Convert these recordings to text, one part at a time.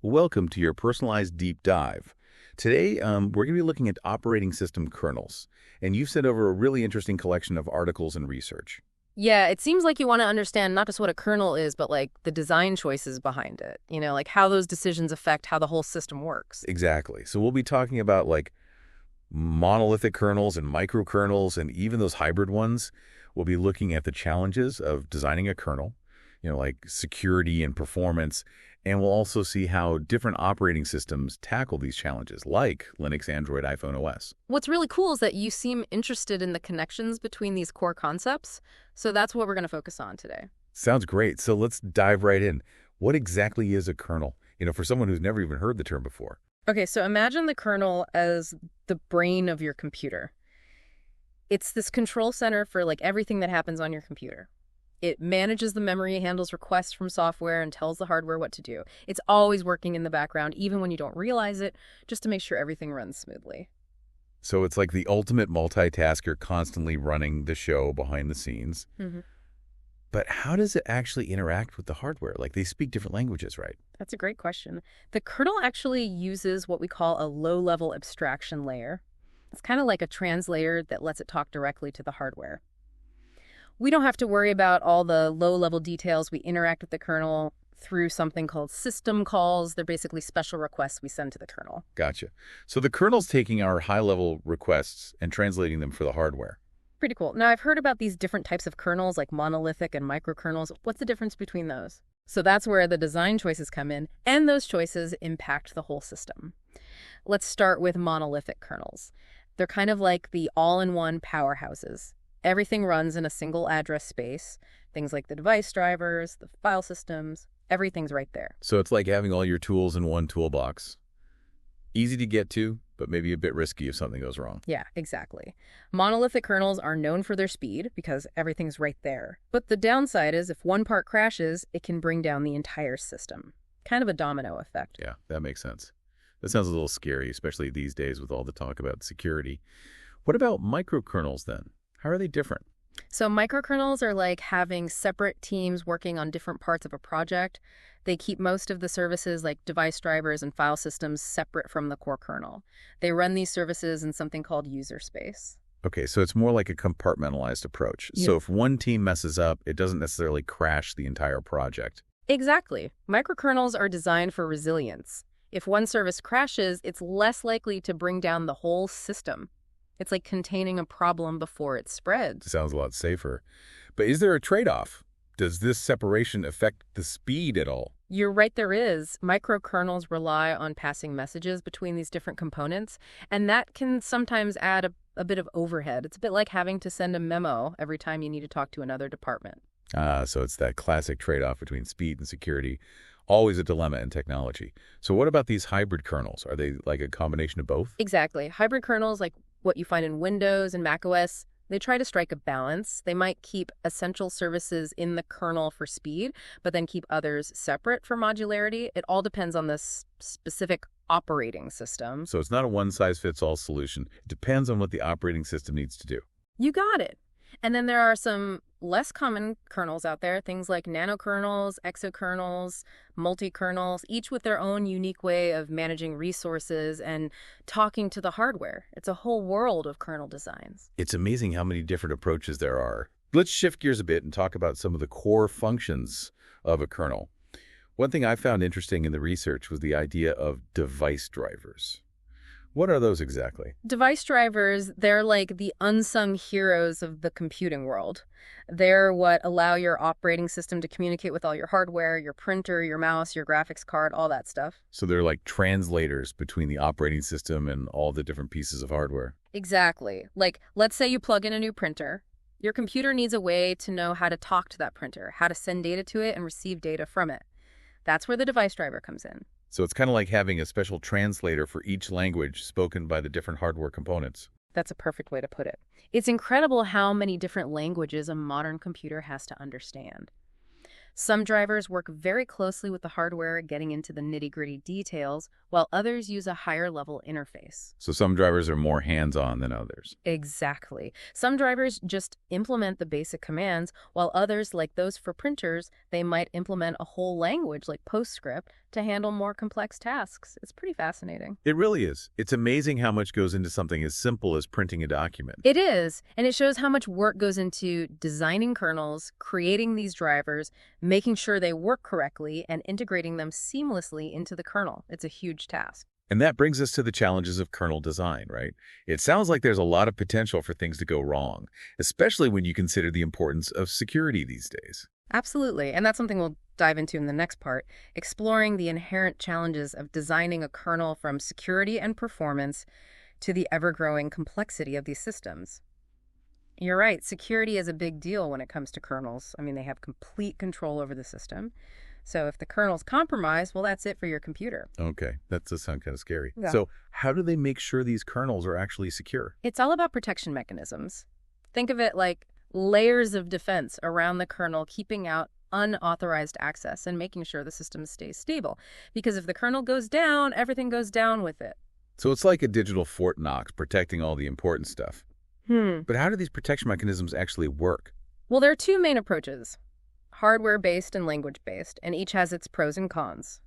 Welcome to your personalized deep dive. Today, we're going to be looking at operating system kernels, and you've sent over a really interesting collection of articles and research. Yeah, it seems like you want to understand not just what a kernel is, but like the design choices behind it. Like how those decisions affect how the whole system works. Exactly. So we'll be talking about like monolithic kernels and microkernels and even those hybrid ones. We'll be looking at the challenges of designing a kernel, like security and performance. And we'll also see how different operating systems tackle these challenges, like Linux, Android, iPhone OS. What's really cool is that you seem interested in the connections between these core concepts. So that's what we're going to focus on today. Sounds great. So let's dive right in. What exactly is a kernel? For someone who's never even heard the term before. Okay, so imagine the kernel as the brain of your computer. It's this control center for like everything that happens on your computer. It manages the memory, handles requests from software, and tells the hardware what to do. It's always working in the background, even when you don't realize it, just to make sure everything runs smoothly. So it's like the ultimate multitasker constantly running the show behind the scenes. hmm But how does it actually interact with the hardware? Like they speak different languages, right? That's a great question. The kernel actually uses what we call a low-level abstraction layer. It's kind of like a translator that lets it talk directly to the hardware. We don't have to worry about all the low-level details. We interact with the kernel through something called system calls. They're basically special requests we send to the kernel. Gotcha. So the kernel's taking our high-level requests and translating them for the hardware. Pretty cool. Now, I've heard about these different types of kernels, like monolithic and microkernels. What's the difference between those? So that's where the design choices come in, and those choices impact the whole system. Let's start with monolithic kernels. They're kind of like the all-in-one powerhouses. Everything runs in a single address space. Things like the device drivers, the file systems, everything's right there. So it's like having all your tools in one toolbox. Easy to get to, but maybe a bit risky if something goes wrong. Yeah, exactly. Monolithic kernels are known for their speed because everything's right there. But the downside is if one part crashes, it can bring down the entire system. Kind of a domino effect. Yeah, that makes sense. That sounds a little scary, especially these days with all the talk about security. What about microkernels then? How are they different? So microkernels are like having separate teams working on different parts of a project. They keep most of the services like device drivers and file systems separate from the core kernel. They run these services in something called user space. Okay, so it's more like a compartmentalized approach. Yeah. So if one team messes up, it doesn't necessarily crash the entire project. Exactly. Microkernels are designed for resilience. If one service crashes, it's less likely to bring down the whole system. It's like containing a problem before it spreads. Sounds a lot safer. But is there a trade-off? Does this separation affect the speed at all? You're right, there is. Microkernels rely on passing messages between these different components, and that can sometimes add a bit of overhead. It's a bit like having to send a memo every time you need to talk to another department. So it's that classic trade-off between speed and security. Always a dilemma in technology. So what about these hybrid kernels? Are they like a combination of both? Exactly. Hybrid kernels, like what you find in Windows and macOS, they try to strike a balance. They might keep essential services in the kernel for speed, but then keep others separate for modularity. It all depends on this specific operating system. So it's not a one-size-fits-all solution. It depends on what the operating system needs to do. You got it. And then there are some less common kernels out there, things like nanokernels, exokernels, multi-kernels, each with their own unique way of managing resources and talking to the hardware. It's a whole world of kernel designs. It's amazing how many different approaches there are. Let's shift gears a bit and talk about some of the core functions of a kernel. One thing I found interesting in the research was the idea of device drivers. What are those exactly? Device drivers, they're like the unsung heroes of the computing world. They're what allow your operating system to communicate with all your hardware, your printer, your mouse, your graphics card, all that stuff. So they're like translators between the operating system and all the different pieces of hardware. Exactly. Like, let's say you plug in a new printer. Your computer needs a way to know how to talk to that printer, how to send data to it and receive data from it. That's where the device driver comes in. So it's kind of like having a special translator for each language spoken by the different hardware components. That's a perfect way to put it. It's incredible how many different languages a modern computer has to understand. Some drivers work very closely with the hardware, getting into the nitty-gritty details, while others use a higher-level interface. So some drivers are more hands-on than others. Exactly. Some drivers just implement the basic commands, while others, like those for printers, they might implement a whole language like PostScript to handle more complex tasks. It's pretty fascinating. It really is. It's amazing how much goes into something as simple as printing a document. It is, and it shows how much work goes into designing kernels, creating these drivers, making sure they work correctly, and integrating them seamlessly into the kernel. It's a huge task. And that brings us to the challenges of kernel design, right? It sounds like there's a lot of potential for things to go wrong, especially when you consider the importance of security these days. Absolutely, and that's something we'll dive into in the next part, exploring the inherent challenges of designing a kernel from security and performance to the ever-growing complexity of these systems. You're right, security is a big deal when it comes to kernels. I mean, they have complete control over the system. So if the kernel's compromised, well, that's it for your computer. Okay, that does sound kind of scary. Yeah. So how do they make sure these kernels are actually secure? It's all about protection mechanisms. Think of it like layers of defense around the kernel, keeping out unauthorized access and making sure the system stays stable. Because if the kernel goes down, everything goes down with it. So it's like a digital Fort Knox protecting all the important stuff. But how do these protection mechanisms actually work? Well, there are two main approaches, hardware-based and language-based, and each has its pros and cons.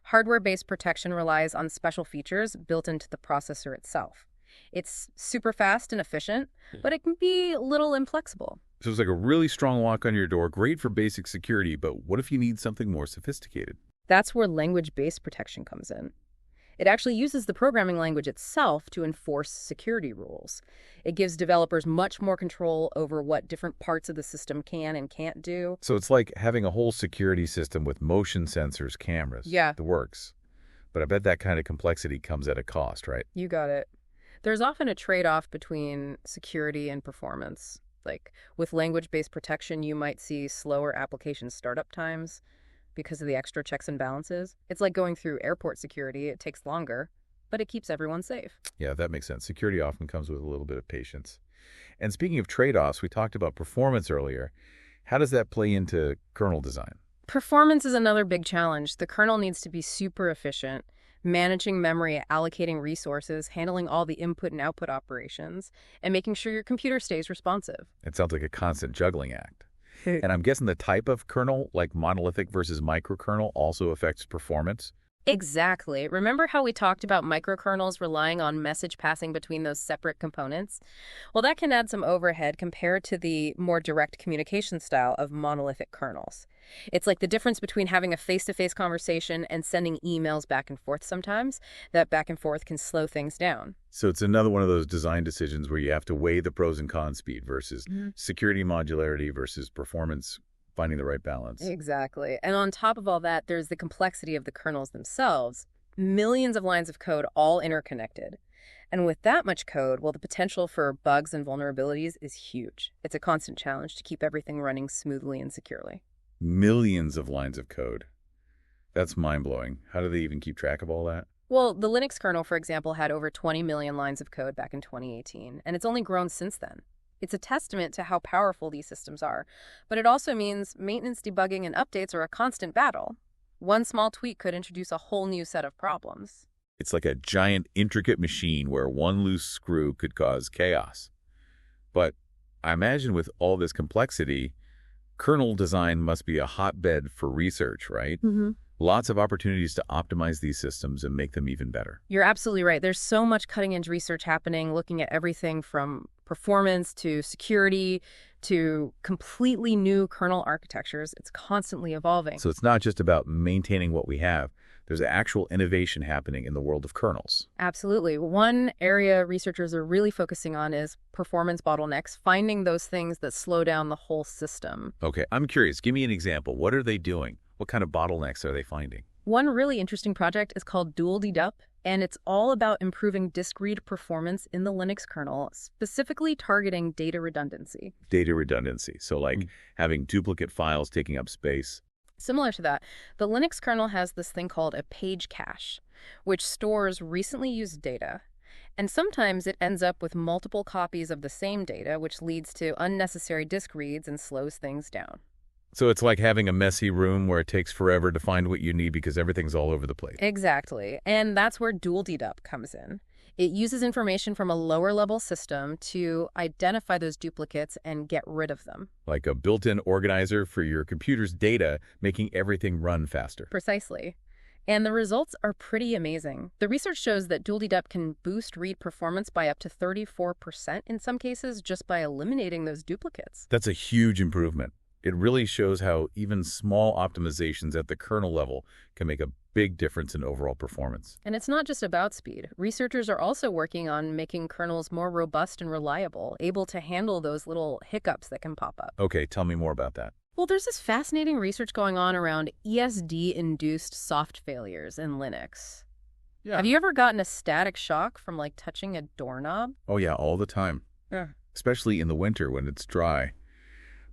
Hardware-based protection relies on special features built into the processor itself. It's super fast and efficient, but it can be a little inflexible. So it's like a really strong lock on your door, great for basic security, but what if you need something more sophisticated? That's where language-based protection comes in. It actually uses the programming language itself to enforce security rules. It gives developers much more control over what different parts of the system can and can't do. So it's like having a whole security system with motion sensors, cameras. Yeah. The works. But I bet that kind of complexity comes at a cost, right? You got it. There's often a trade-off between security and performance. Like with language-based protection, you might see slower application startup times because of the extra checks and balances. It's like going through airport security. It takes longer, but it keeps everyone safe. Yeah, that makes sense. Security often comes with a little bit of patience. And speaking of trade-offs, we talked about performance earlier. How does that play into kernel design? Performance is another big challenge. The kernel needs to be super efficient, managing memory, allocating resources, handling all the input and output operations, and making sure your computer stays responsive. It sounds like a constant juggling act. And I'm guessing the type of kernel, like monolithic versus microkernel, also affects performance. Exactly. Remember how we talked about microkernels relying on message passing between those separate components? Well, that can add some overhead compared to the more direct communication style of monolithic kernels. It's like the difference between having a face-to-face conversation and sending emails back and forth sometimes. That back and forth can slow things down. So it's another one of those design decisions where you have to weigh the pros and cons, speed versus security modularity versus performance, finding the right balance. Exactly. And on top of all that, there's the complexity of the kernels themselves. Millions of lines of code all interconnected. And with that much code, well, the potential for bugs and vulnerabilities is huge. It's a constant challenge to keep everything running smoothly and securely. Millions of lines of code. That's mind-blowing. How do they even keep track of all that? Well, the Linux kernel, for example, had over 20 million lines of code back in 2018, and it's only grown since then. It's a testament to how powerful these systems are, but it also means maintenance, debugging, and updates are a constant battle. One small tweak could introduce a whole new set of problems. It's like a giant, intricate machine where one loose screw could cause chaos. But I imagine with all this complexity, kernel design must be a hotbed for research, right? Lots of opportunities to optimize these systems and make them even better. You're absolutely right. There's so much cutting-edge research happening, looking at everything from performance to security to completely new kernel architectures. It's constantly evolving. So it's not just about maintaining what we have. There's actual innovation happening in the world of kernels. Absolutely. One area researchers are really focusing on is performance bottlenecks, finding those things that slow down the whole system. Okay, I'm curious. Give me an example. What are they doing? What kind of bottlenecks are they finding? One really interesting project is called dual dedup, and it's all about improving disk read performance in the Linux kernel, specifically targeting data redundancy. Data redundancy. So like having duplicate files taking up space. Similar to that, the Linux kernel has this thing called a page cache, which stores recently used data. And sometimes it ends up with multiple copies of the same data, which leads to unnecessary disk reads and slows things down. So it's like having a messy room where it takes forever to find what you need because everything's all over the place. Exactly. And that's where dual dedup comes in. It uses information from a lower level system to identify those duplicates and get rid of them. Like a built-in organizer for your computer's data, making everything run faster. Precisely. And the results are pretty amazing. The research shows that dual dedep can boost read performance by up to 34% in some cases just by eliminating those duplicates. That's a huge improvement. It really shows how even small optimizations at the kernel level can make a big difference in overall performance. And it's not just about speed. Researchers are also working on making kernels more robust and reliable, able to handle those little hiccups that can pop up. Okay, tell me more about that. Well, there's this fascinating research going on around ESD-induced soft failures in Linux. Yeah. Have you ever gotten a static shock from, like, touching a doorknob? Oh, yeah, all the time. Yeah. Especially in the winter when it's dry.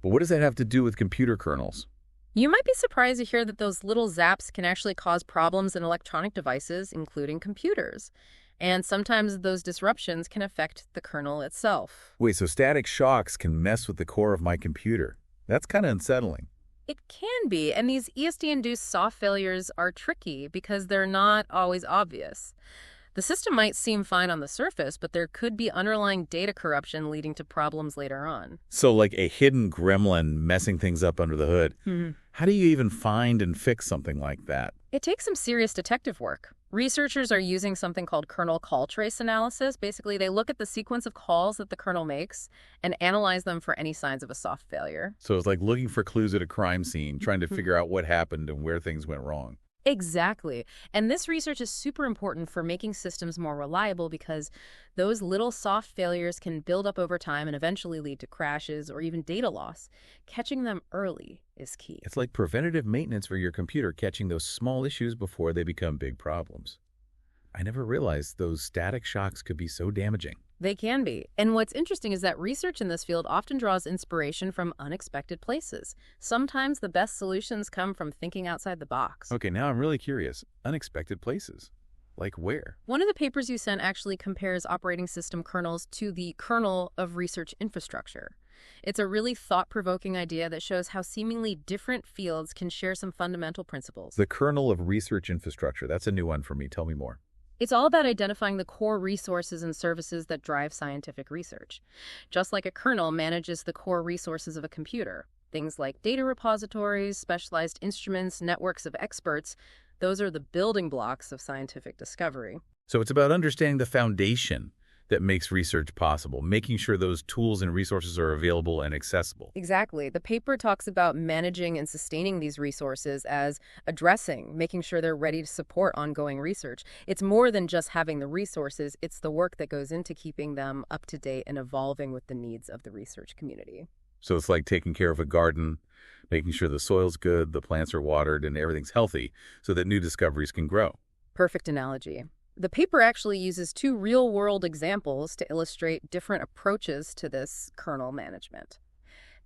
But what does that have to do with computer kernels? You might be surprised to hear that those little zaps can actually cause problems in electronic devices, including computers. And sometimes those disruptions can affect the kernel itself. Wait, so static shocks can mess with the core of my computer? That's kind of unsettling. It can be, and these ESD-induced soft failures are tricky because they're not always obvious. The system might seem fine on the surface, but there could be underlying data corruption leading to problems later on. So like a hidden gremlin messing things up under the hood. Hmm. How do you even find and fix something like that? It takes some serious detective work. Researchers are using something called kernel call trace analysis. Basically, they look at the sequence of calls that the kernel makes and analyze them for any signs of a soft failure. So it's like looking for clues at a crime scene, trying to figure out what happened and where things went wrong. Exactly. And this research is super important for making systems more reliable because those little soft failures can build up over time and eventually lead to crashes or even data loss. Catching them early is key. It's like preventative maintenance for your computer, catching those small issues before they become big problems. I never realized those static shocks could be so damaging. They can be. And what's interesting is that research in this field often draws inspiration from unexpected places. Sometimes the best solutions come from thinking outside the box. Okay, now I'm really curious. Unexpected places? Like where? One of the papers you sent actually compares operating system kernels to the kernel of research infrastructure. It's a really thought-provoking idea that shows how seemingly different fields can share some fundamental principles. The kernel of research infrastructure. That's a new one for me. Tell me more. It's all about identifying the core resources and services that drive scientific research. Just like a kernel manages the core resources of a computer, things like data repositories, specialized instruments, networks of experts, those are the building blocks of scientific discovery. So it's about understanding the foundation that makes research possible, making sure those tools and resources are available and accessible. Exactly. The paper talks about managing and sustaining these resources as addressing, making sure they're ready to support ongoing research. It's more than just having the resources, it's the work that goes into keeping them up to date and evolving with the needs of the research community. So it's like taking care of a garden, making sure the soil's good, the plants are watered, and everything's healthy so that new discoveries can grow. Perfect analogy. The paper actually uses two real-world examples to illustrate different approaches to this kernel management.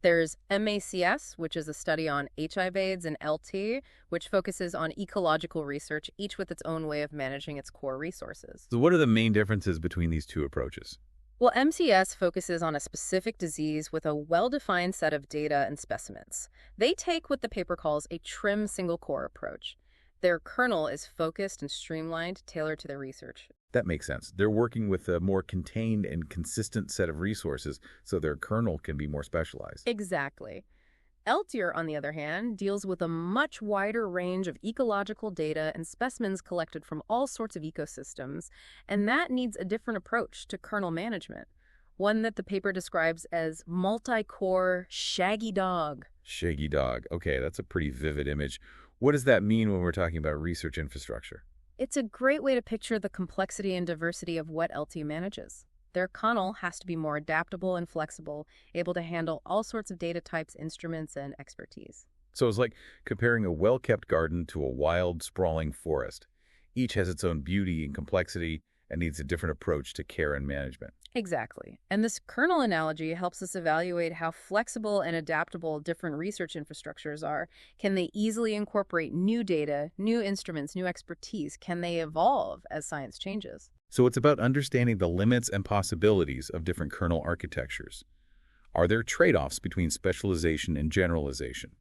There's MACS, which is a study on HIV/AIDS, and LT, which focuses on ecological research, each with its own way of managing its core resources. So what are the main differences between these two approaches? Well, MCS focuses on a specific disease with a well-defined set of data and specimens. They take what the paper calls a trim single-core approach. Their kernel is focused and streamlined, tailored to their research. That makes sense. They're working with a more contained and consistent set of resources so their kernel can be more specialized. Exactly. Eltier, on the other hand, deals with a much wider range of ecological data and specimens collected from all sorts of ecosystems, and that needs a different approach to kernel management, one that the paper describes as multi-core shaggy dog. Shaggy dog. Okay, that's a pretty vivid image. What does that mean when we're talking about research infrastructure? It's a great way to picture the complexity and diversity of what LT manages. Their kernel has to be more adaptable and flexible, able to handle all sorts of data types, instruments, and expertise. So it's like comparing a well-kept garden to a wild, sprawling forest. Each has its own beauty and complexity and needs a different approach to care and management. Exactly. And this kernel analogy helps us evaluate how flexible and adaptable different research infrastructures are. Can they easily incorporate new data, new instruments, new expertise? Can they evolve as science changes? So it's about understanding the limits and possibilities of different kernel architectures. Are there trade-offs between specialization and generalization?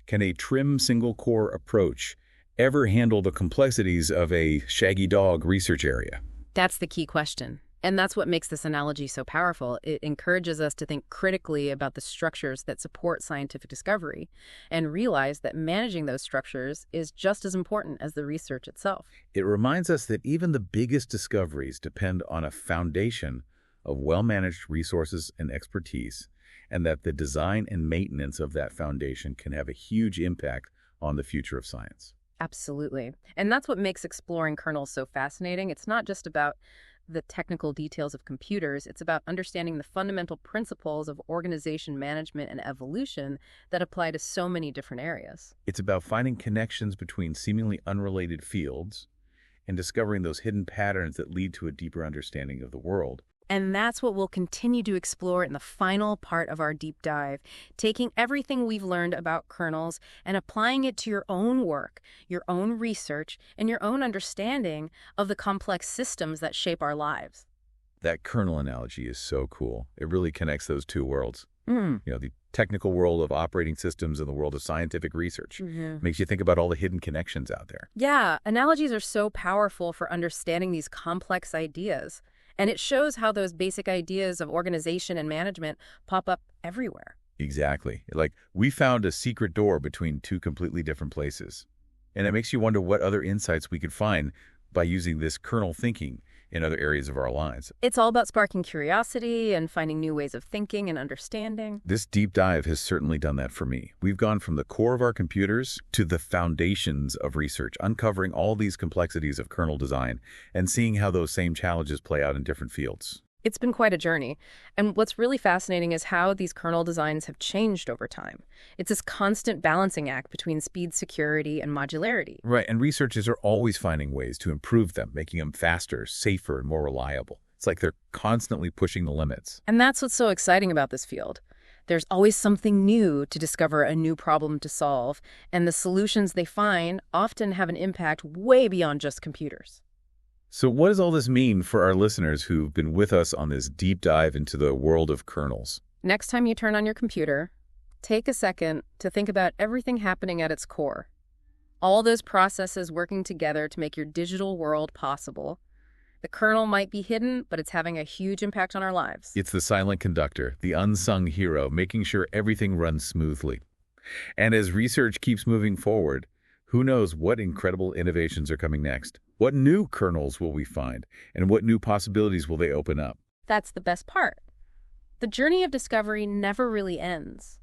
Can a trim single-core approach ever handle the complexities of a shaggy dog research area? That's the key question. And that's what makes this analogy so powerful. It encourages us to think critically about the structures that support scientific discovery and realize that managing those structures is just as important as the research itself. It reminds us that even the biggest discoveries depend on a foundation of well-managed resources and expertise, and that the design and maintenance of that foundation can have a huge impact on the future of science. Absolutely. And that's what makes exploring kernels so fascinating. It's not just about the technical details of computers. It's about understanding the fundamental principles of organization, management, and evolution that apply to so many different areas. It's about finding connections between seemingly unrelated fields and discovering those hidden patterns that lead to a deeper understanding of the world. And that's what we'll continue to explore in the final part of our deep dive, taking everything we've learned about kernels and applying it to your own work, your own research, and your own understanding of the complex systems that shape our lives. That kernel analogy is so cool. It really connects those two worlds. Mm. The technical world of operating systems and the world of scientific research. Makes you think about all the hidden connections out there. Yeah, analogies are so powerful for understanding these complex ideas. And it shows how those basic ideas of organization and management pop up everywhere. Exactly. Like, we found a secret door between two completely different places. And it makes you wonder what other insights we could find by using this kernel thinking in other areas of our lives. It's all about sparking curiosity and finding new ways of thinking and understanding. This deep dive has certainly done that for me. We've gone from the core of our computers to the foundations of research, uncovering all these complexities of kernel design and seeing how those same challenges play out in different fields. It's been quite a journey. And what's really fascinating is how these kernel designs have changed over time. It's this constant balancing act between speed, security, and modularity. Right, and researchers are always finding ways to improve them, making them faster, safer, and more reliable. It's like they're constantly pushing the limits. And that's what's so exciting about this field. There's always something new to discover, a new problem to solve, and the solutions they find often have an impact way beyond just computers. So what does all this mean for our listeners who've been with us on this deep dive into the world of kernels? Next time you turn on your computer, take a second to think about everything happening at its core. All those processes working together to make your digital world possible. The kernel might be hidden, but it's having a huge impact on our lives. It's the silent conductor, the unsung hero, making sure everything runs smoothly. And as research keeps moving forward, who knows what incredible innovations are coming next? What new kernels will we find? And what new possibilities will they open up? That's the best part. The journey of discovery never really ends.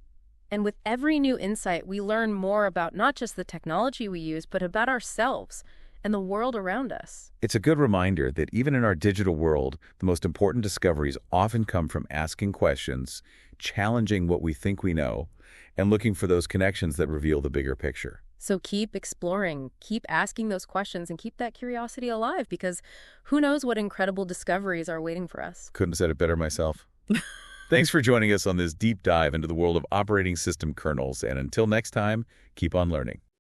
And with every new insight, we learn more about not just the technology we use, but about ourselves and the world around us. It's a good reminder that even in our digital world, the most important discoveries often come from asking questions, challenging what we think we know, and looking for those connections that reveal the bigger picture. So keep exploring, keep asking those questions, and keep that curiosity alive, because who knows what incredible discoveries are waiting for us. Couldn't have said it better myself. Thanks for joining us on this deep dive into the world of operating system kernels, and until next time, keep on learning.